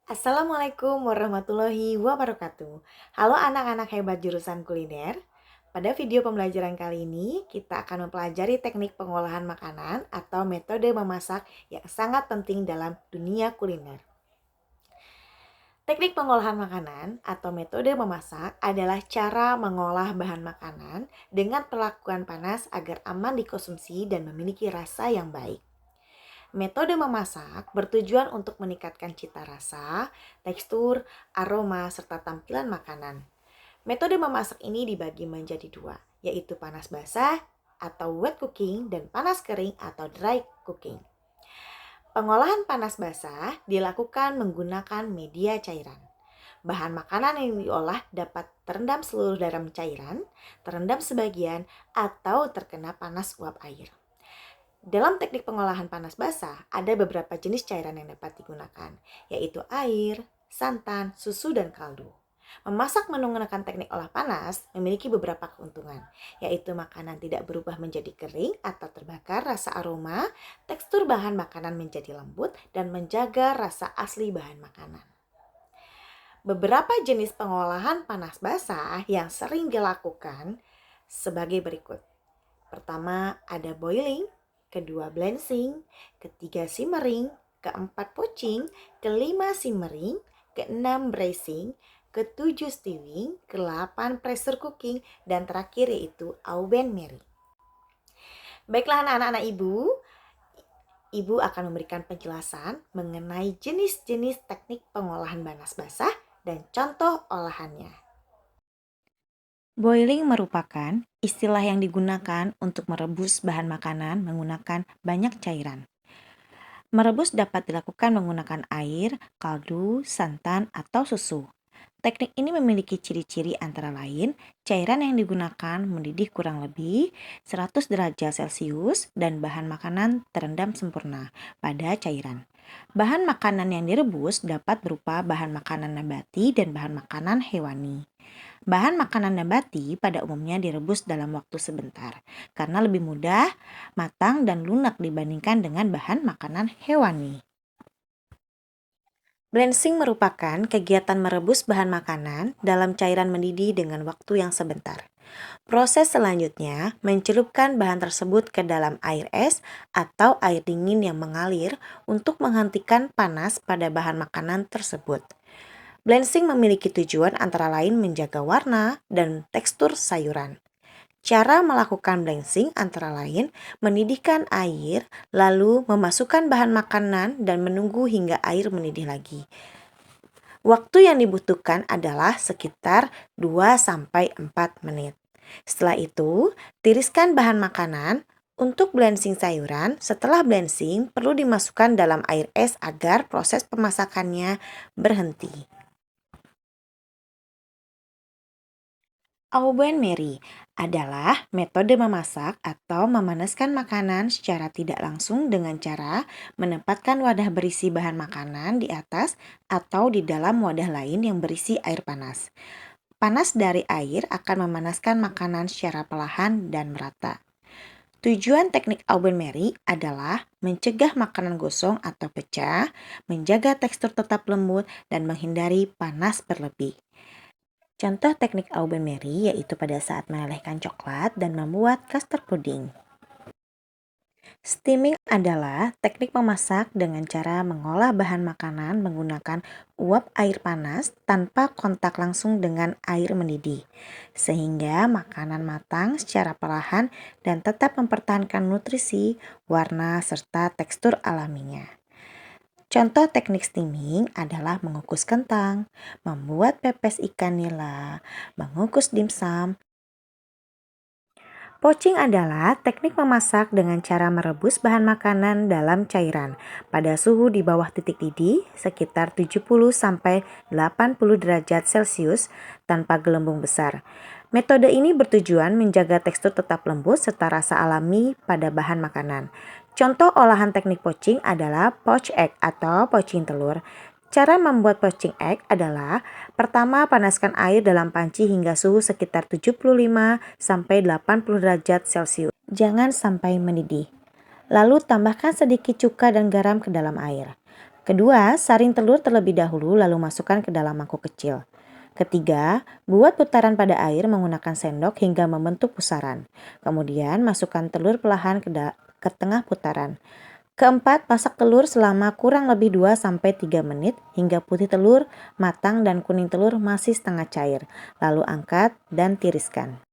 Assalamualaikum warahmatullahi wabarakatuh. Halo anak-anak hebat jurusan kuliner. Pada video pembelajaran kali ini, kita akan mempelajari teknik pengolahan makanan atau metode memasak yang sangat penting dalam dunia kuliner. Teknik pengolahan makanan atau metode memasak adalah cara mengolah bahan makanan dengan perlakuan panas agar aman dikonsumsi dan memiliki rasa yang baik. Metode memasak bertujuan untuk meningkatkan cita rasa, tekstur, aroma, serta tampilan makanan. Metode memasak ini dibagi menjadi dua, yaitu panas basah atau wet cooking dan panas kering atau dry cooking. Pengolahan panas basah dilakukan menggunakan media cairan. Bahan makanan yang diolah dapat terendam seluruh dalam cairan, terendam sebagian, atau terkena panas uap air. Dalam teknik pengolahan panas basah, ada beberapa jenis cairan yang dapat digunakan, yaitu air, santan, susu, dan kaldu. Memasak menggunakan teknik olah panas memiliki beberapa keuntungan, yaitu makanan tidak berubah menjadi kering atau terbakar, rasa aroma, tekstur bahan makanan menjadi lembut, dan menjaga rasa asli bahan makanan. Beberapa jenis pengolahan panas basah yang sering dilakukan sebagai berikut. Pertama, ada boiling, kedua blanching, ketiga simmering, keempat poaching, kelima simmering, keenam braising, ketujuh stewing, kedelapan pressure cooking, dan terakhir yaitu au bain marie. Baiklah anak-anak Ibu akan memberikan penjelasan mengenai jenis-jenis teknik pengolahan panas basah dan contoh olahannya. Boiling merupakan istilah yang digunakan untuk merebus bahan makanan menggunakan banyak cairan. Merebus dapat dilakukan menggunakan air, kaldu, santan, atau susu. Teknik ini memiliki ciri-ciri antara lain cairan yang digunakan mendidih kurang lebih 100 derajat Celcius dan bahan makanan terendam sempurna pada cairan. Bahan makanan yang direbus dapat berupa bahan makanan nabati dan bahan makanan hewani. Bahan makanan nabati pada umumnya direbus dalam waktu sebentar karena lebih mudah matang dan lunak dibandingkan dengan bahan makanan hewani. Blanching merupakan kegiatan merebus bahan makanan dalam cairan mendidih dengan waktu yang sebentar. Proses selanjutnya mencelupkan bahan tersebut ke dalam air es atau air dingin yang mengalir untuk menghentikan panas pada bahan makanan tersebut. Blanching memiliki tujuan antara lain menjaga warna dan tekstur sayuran. Cara melakukan blanching antara lain mendidihkan air, lalu memasukkan bahan makanan dan menunggu hingga air mendidih lagi. Waktu yang dibutuhkan adalah sekitar 2-4 menit. Setelah itu, tiriskan bahan makanan. Untuk blanching sayuran, setelah blanching perlu dimasukkan dalam air es agar proses pemasakannya berhenti. Au bain marie adalah metode memasak atau memanaskan makanan secara tidak langsung dengan cara menempatkan wadah berisi bahan makanan di atas atau di dalam wadah lain yang berisi air panas. Panas dari air akan memanaskan makanan secara perlahan dan merata. Tujuan teknik au bain marie adalah mencegah makanan gosong atau pecah, menjaga tekstur tetap lembut, dan menghindari panas berlebih. Contoh teknik au bain marie yaitu pada saat melelehkan coklat dan membuat custard pudding. Steaming adalah teknik memasak dengan cara mengolah bahan makanan menggunakan uap air panas tanpa kontak langsung dengan air mendidih, sehingga makanan matang secara perlahan dan tetap mempertahankan nutrisi, warna, serta tekstur alaminya. Contoh teknik steaming adalah mengukus kentang, membuat pepes ikan nila, mengukus dimsum. Poaching adalah teknik memasak dengan cara merebus bahan makanan dalam cairan pada suhu di bawah titik didih sekitar 70-80 derajat Celcius tanpa gelembung besar. Metode ini bertujuan menjaga tekstur tetap lembut serta rasa alami pada bahan makanan. Contoh olahan teknik poaching adalah poached egg atau poaching telur. Cara membuat poaching egg adalah pertama panaskan air dalam panci hingga suhu sekitar 75-80 derajat Celcius. Jangan sampai mendidih. Lalu tambahkan sedikit cuka dan garam ke dalam air. Kedua, saring telur terlebih dahulu lalu masukkan ke dalam mangkuk kecil. Ketiga, buat putaran pada air menggunakan sendok hingga membentuk pusaran. Kemudian masukkan telur perlahan ke tengah putaran. Keempat, masak telur selama kurang lebih 2-3 menit hingga putih telur matang dan kuning telur masih setengah cair. Lalu angkat dan tiriskan.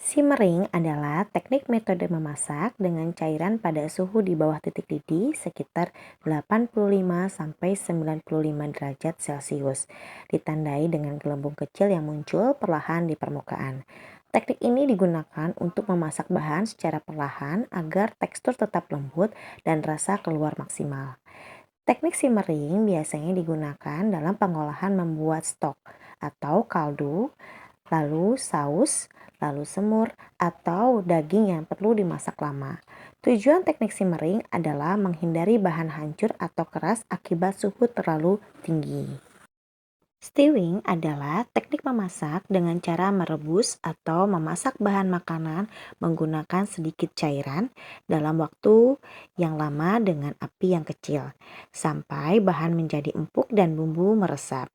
Simmering adalah teknik metode memasak dengan cairan pada suhu di bawah titik didih sekitar 85-95 derajat Celcius, ditandai dengan gelembung kecil yang muncul perlahan di permukaan. Teknik ini digunakan untuk memasak bahan secara perlahan agar tekstur tetap lembut dan rasa keluar maksimal. Teknik simmering biasanya digunakan dalam pengolahan membuat stok atau kaldu, lalu saus, lalu semur, atau daging yang perlu dimasak lama. Tujuan teknik simmering adalah menghindari bahan hancur atau keras akibat suhu terlalu tinggi. Stewing adalah teknik memasak dengan cara merebus atau memasak bahan makanan menggunakan sedikit cairan dalam waktu yang lama dengan api yang kecil, sampai bahan menjadi empuk dan bumbu meresap.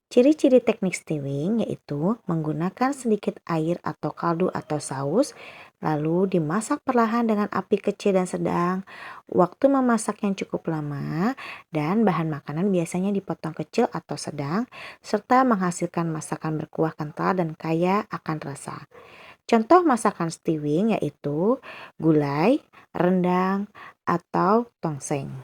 Ciri-ciri teknik stewing yaitu menggunakan sedikit air atau kaldu atau saus, lalu dimasak perlahan dengan api kecil dan sedang, waktu memasak yang cukup lama, dan bahan makanan biasanya dipotong kecil atau sedang, serta menghasilkan masakan berkuah kental dan kaya akan rasa. Contoh masakan stewing yaitu gulai, rendang, atau tongseng.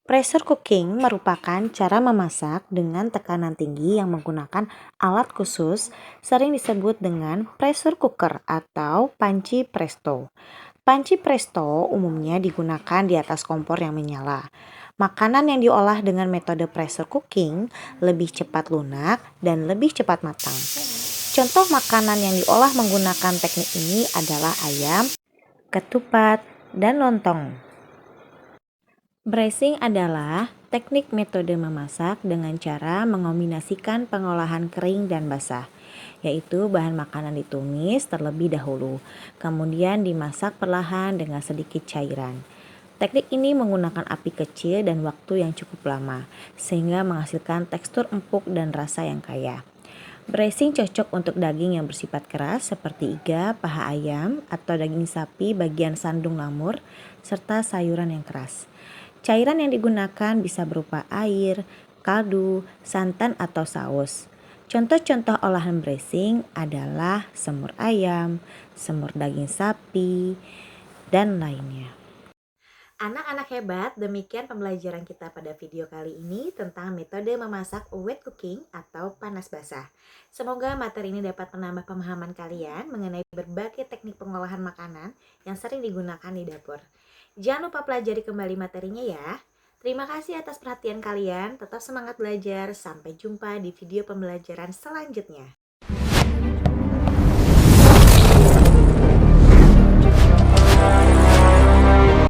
Pressure cooking merupakan cara memasak dengan tekanan tinggi yang menggunakan alat khusus, sering disebut dengan pressure cooker atau panci presto. Panci presto umumnya digunakan di atas kompor yang menyala. Makanan yang diolah dengan metode pressure cooking lebih cepat lunak dan lebih cepat matang. Contoh makanan yang diolah menggunakan teknik ini adalah ayam, ketupat, dan lontong. Braising adalah teknik metode memasak dengan cara mengombinasikan pengolahan kering dan basah, yaitu bahan makanan ditumis terlebih dahulu, kemudian dimasak perlahan dengan sedikit cairan. Teknik ini menggunakan api kecil dan waktu yang cukup lama, sehingga menghasilkan tekstur empuk dan rasa yang kaya. Braising cocok untuk daging yang bersifat keras seperti iga, paha ayam, atau daging sapi bagian sandung lamur, serta sayuran yang keras. Cairan yang digunakan bisa berupa air, kaldu, santan, atau saus. Contoh-contoh olahan braising adalah semur ayam, semur daging sapi, dan lainnya. Anak-anak hebat, demikian pembelajaran kita pada video kali ini tentang metode memasak wet cooking atau panas basah. Semoga materi ini dapat menambah pemahaman kalian mengenai berbagai teknik pengolahan makanan yang sering digunakan di dapur. Jangan lupa pelajari kembali materinya ya. Terima kasih atas perhatian kalian, tetap semangat belajar, sampai jumpa di video pembelajaran selanjutnya.